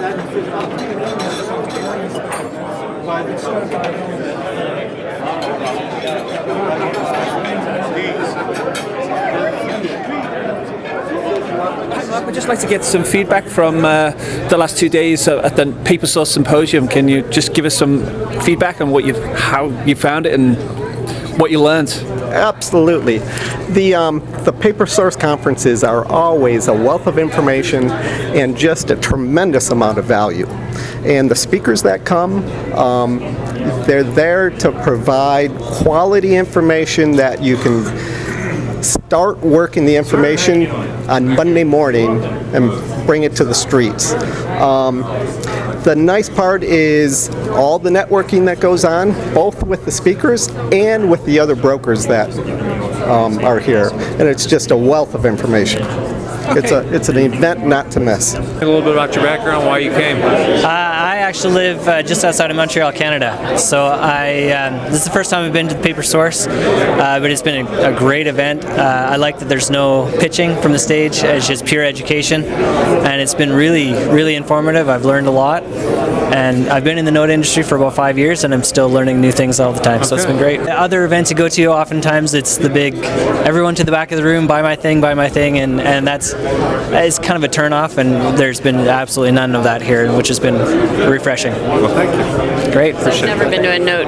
I'd just like to get some feedback from the last 2 days at the Paper Source Symposium. Can you just give us some feedback on how you found it and what you learned? Absolutely. The Paper Source conferences are always a wealth of information and just a tremendous amount of value. And the speakers that come, they're there to provide quality information that you can start working the information on Monday morning and bring it to the streets. The nice part is all the networking that goes on, both with the speakers and with the other brokers that are here, and it's just a wealth of information. Okay. It's an event not to miss. A little bit about your background, why you came. I actually live just outside of Montreal, Canada. So this is the first time I've been to the Paper Source, but it's been a great event. I like that there's no pitching from the stage. It's just pure education, and it's been really, really informative. I've learned a lot, and I've been in the note industry for about 5 years, and I'm still learning new things all the time. So it's been great. Other events you go to, oftentimes it's the big, everyone to the back of the room, buy my thing, and it's kind of a turn-off, and there's been absolutely none of that here, which has been refreshing. Well, thank you. Great. I've never been to a note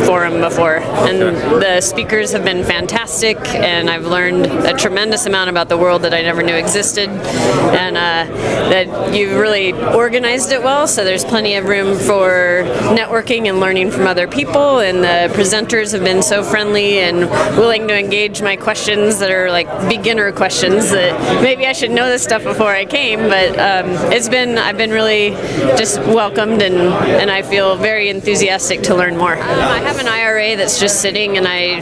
forum before, and the speakers have been fantastic, and I've learned a tremendous amount about the world that I never knew existed, and that you've really organized it well, so there's plenty of room for networking and learning from other people, and the presenters have been so friendly and willing to engage my questions that are like beginner questions that maybe I should know this stuff before I came, but I've been really just welcomed, and I feel very enthusiastic to learn more. I have an IRA that's just sitting, and I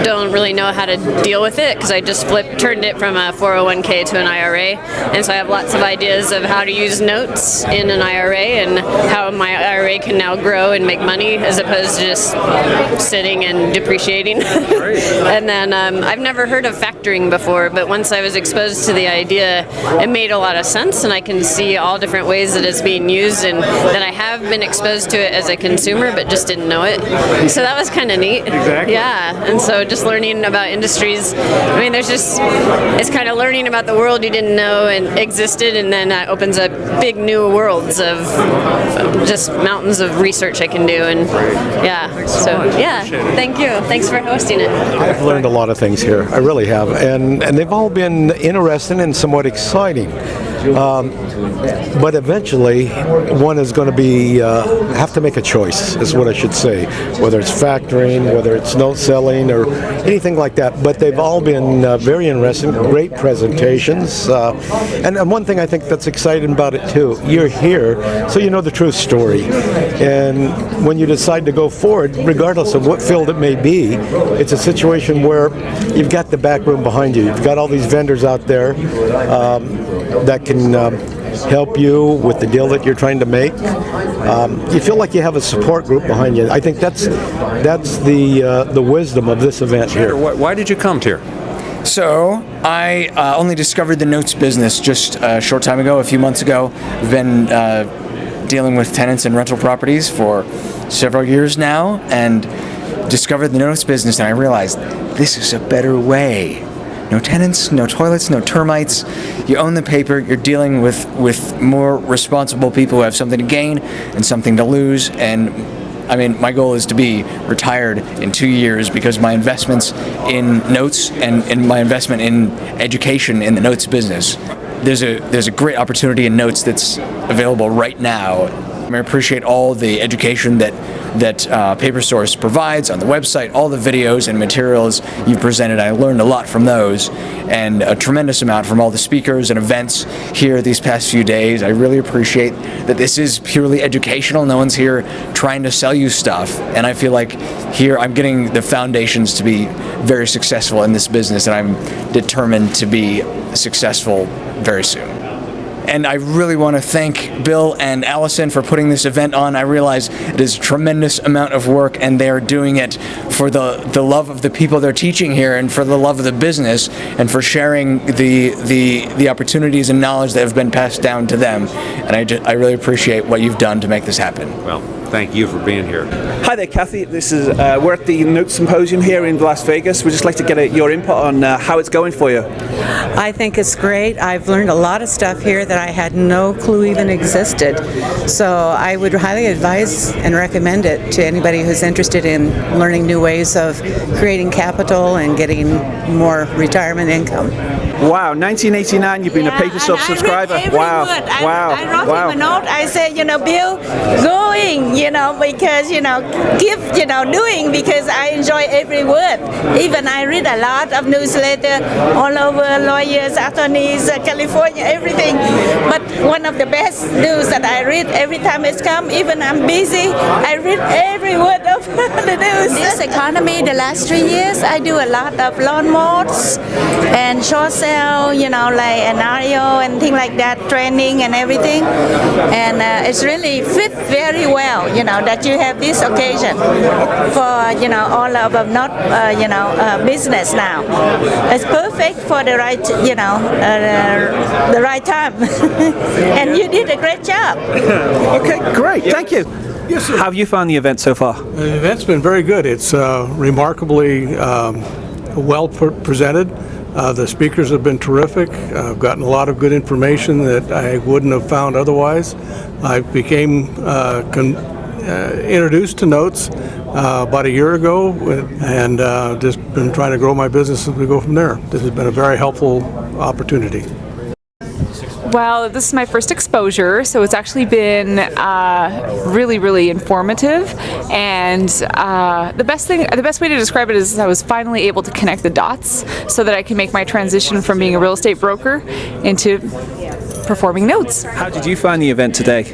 don't really know how to deal with it because I just turned it from a 401k to an IRA, and so I have lots of ideas of how to use notes in an IRA and how my IRA can now grow and make money as opposed to just sitting and depreciating. And then I've never heard of factoring before, but once I was exposed to the idea, it made a lot of sense, and I can see all different ways that it's being used, and that I have been exposed to it as a consumer but just didn't know it. So that was kind of neat. Exactly. Yeah, and so just learning about industries, I mean, it's kind of learning about the world you didn't know and existed, and then that opens up big new worlds of just mountains of research I can do, and yeah, so yeah, thank you. Thanks for hosting it. I've learned a lot of things here. I really have, and they've all been interesting and somewhat exciting. But eventually, one is going to be have to make a choice, is what I should say. Whether it's factoring, whether it's note selling, or anything like that. But they've all been very interesting, great presentations. And one thing I think that's exciting about it too, you're here, so you know the true story. And when you decide to go forward, regardless of what field it may be, it's a situation where you've got the back room behind you. You've got all these vendors out there that can help you with the deal that you're trying to make. You feel like you have a support group behind you. I think that's the wisdom of this event here. Why did you come here? So I only discovered the notes business just a short time ago, a few months ago. I've been dealing with tenants and rental properties for several years now, and discovered the notes business, and I realized this is a better way. No tenants, no toilets, no termites. You own the paper. You're dealing with more responsible people who have something to gain and something to lose. And I mean, my goal is to be retired in 2 years because my investments in notes and my investment in education in the notes business. There's a great opportunity in notes that's available right now. I appreciate all the education that Paper Source provides on the website, all the videos and materials you've presented. I learned a lot from those, and a tremendous amount from all the speakers and events here these past few days. I really appreciate that this is purely educational. No one's here trying to sell you stuff, and I feel like here I'm getting the foundations to be very successful in this business, and I'm determined to be successful very soon. and I really want to thank Bill and Allison for putting this event on. I realize it is a tremendous amount of work, and they're doing it for the love of the people they're teaching here, and for the love of the business, and for sharing the opportunities and knowledge that have been passed down to them. And I really appreciate what you've done to make this happen. Well, thank you for being here. Hi there, Kathy. This is we're at the Note Symposium here in Las Vegas. We'd just like to get your input on how it's going for you. I think it's great. I've learned a lot of stuff here that I had no clue even existed. So I would highly advise and recommend it to anybody who's interested in learning new ways of creating capital and getting more retirement income. Wow, 1989, you've been a Paper Source subscriber. Wow, wow, I wrote wow. him a note. I said, Bill, going, because, keep, doing, because I enjoy every word. Even I read a lot of newsletter all over, lawyers, attorneys, California, everything. But one of the best news that I read every time it's come, even I'm busy, I read every word of the news. This economy, the last 3 years, I do a lot of loan mods and short sale, like an REO and things like that, training and everything. And it's really fit very well, that you have this occasion for, all of not, business now. It's perfect for the right, the right time. And you did a great job. Okay, great, thank you. Yes, sir. How have you found the event so far? The event's been very good. It's remarkably well presented. The speakers have been terrific. I've gotten a lot of good information that I wouldn't have found otherwise. I became introduced to Notes about a year ago, and just been trying to grow my business as we go from there. This has been a very helpful opportunity. Well, this is my first exposure, so it's actually been really, really informative. And the best way to describe it is I was finally able to connect the dots so that I can make my transition from being a real estate broker into performing notes. How did you find the event today?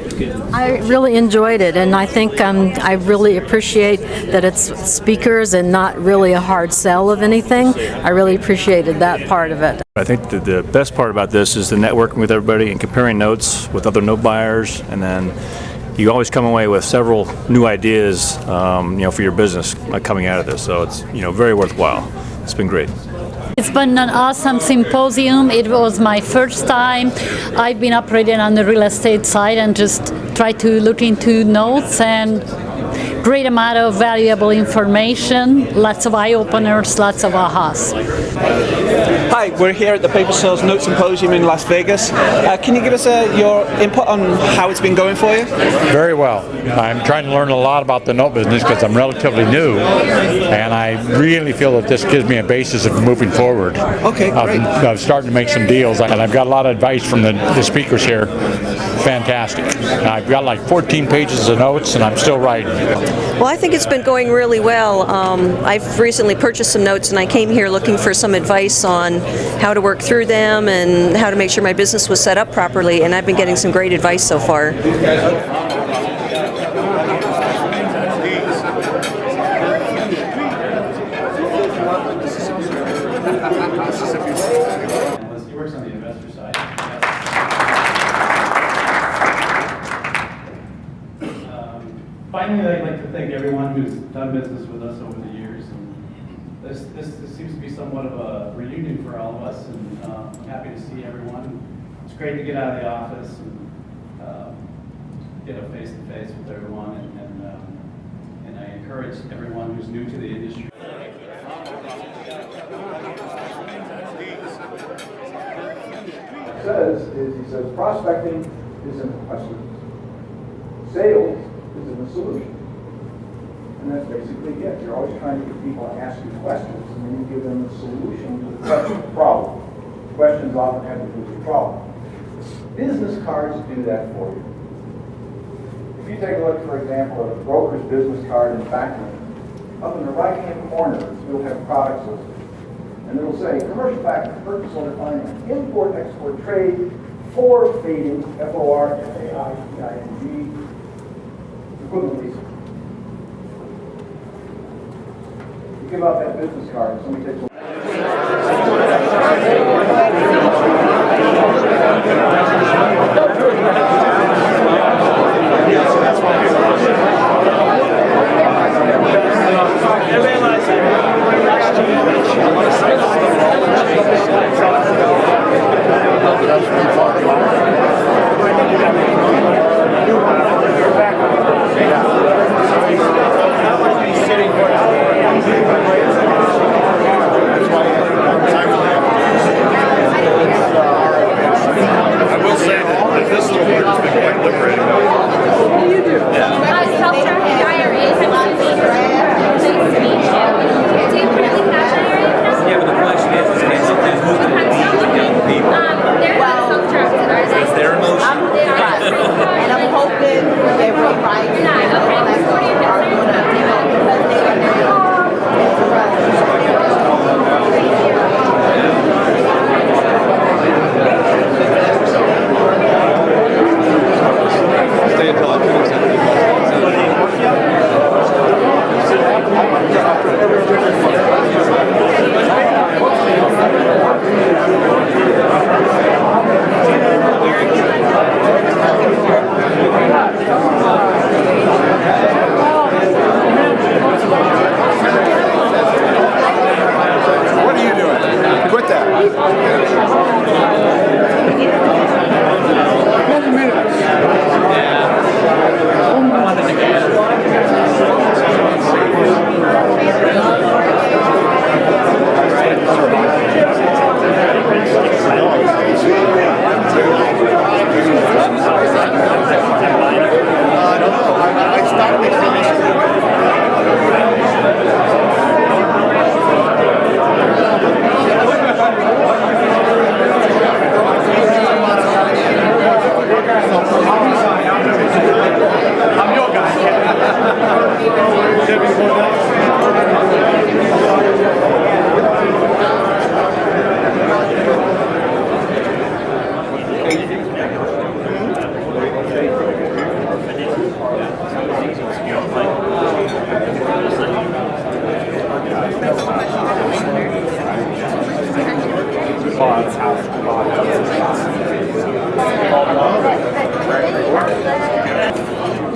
I really enjoyed it, and I think I really appreciate that it's speakers and not really a hard sell of anything. I really appreciated that part of it. I think the best part about this is the networking with everybody and comparing notes with other note buyers, and then you always come away with several new ideas, for your business coming out of this. So it's very worthwhile. It's been great. It's been an awesome symposium. It was my first time. I've been operating on the real estate side and just try to look into notes, and great amount of valuable information, lots of eye-openers, lots of ahas. Hi, we're here at the Paper Source Note Symposium in Las Vegas. Can you give us your input on how it's been going for you? Very well. I'm trying to learn a lot about the note business because I'm relatively new, and I really feel that this gives me a basis of moving forward. Okay, great. I've started to make some deals, and I've got a lot of advice from the speakers here. Fantastic. I've got like 14 pages of notes, and I'm still writing. Well, I think it's been going really well. I've recently purchased some notes, and I came here looking for some advice on how to work through them and how to make sure my business was set up properly, and I've been getting some great advice so far. Finally, I'd like to thank everyone who's done business with us over the years. And this seems to be somewhat of a reunion for all of us, and I'm happy to see everyone. It's great to get out of the office and get a face-to-face with everyone, and I encourage everyone who's new to the industry. He says prospecting isn't a question. Sales isn't a solution. And that's basically it. You're always trying to get people to ask you questions, and then you give them a solution to the question, problem. Questions often have to do with the problem. Business cards do that for you. If you take a look, for example, at a broker's business card in factoring, up in the right-hand corner, you'll have products listed. And it'll say, commercial factoring, purchase order finance, import, export, trade, for fading, FORFAITING, equivalent leasing. You give out that business card, and somebody takes a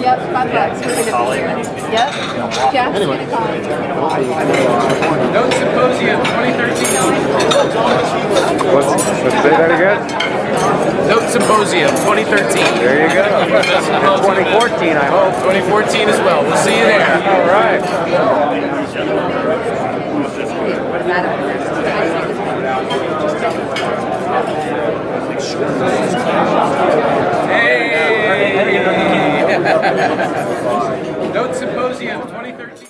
Yep, $5. We're gonna be, yep. Jeff. Anyway. Note Symposium 2013. Say that again? Note Symposium 2013. There you go. 2014, I hope. 2014 as well. We'll see you there. All right. Hey! Note Symposium 2013.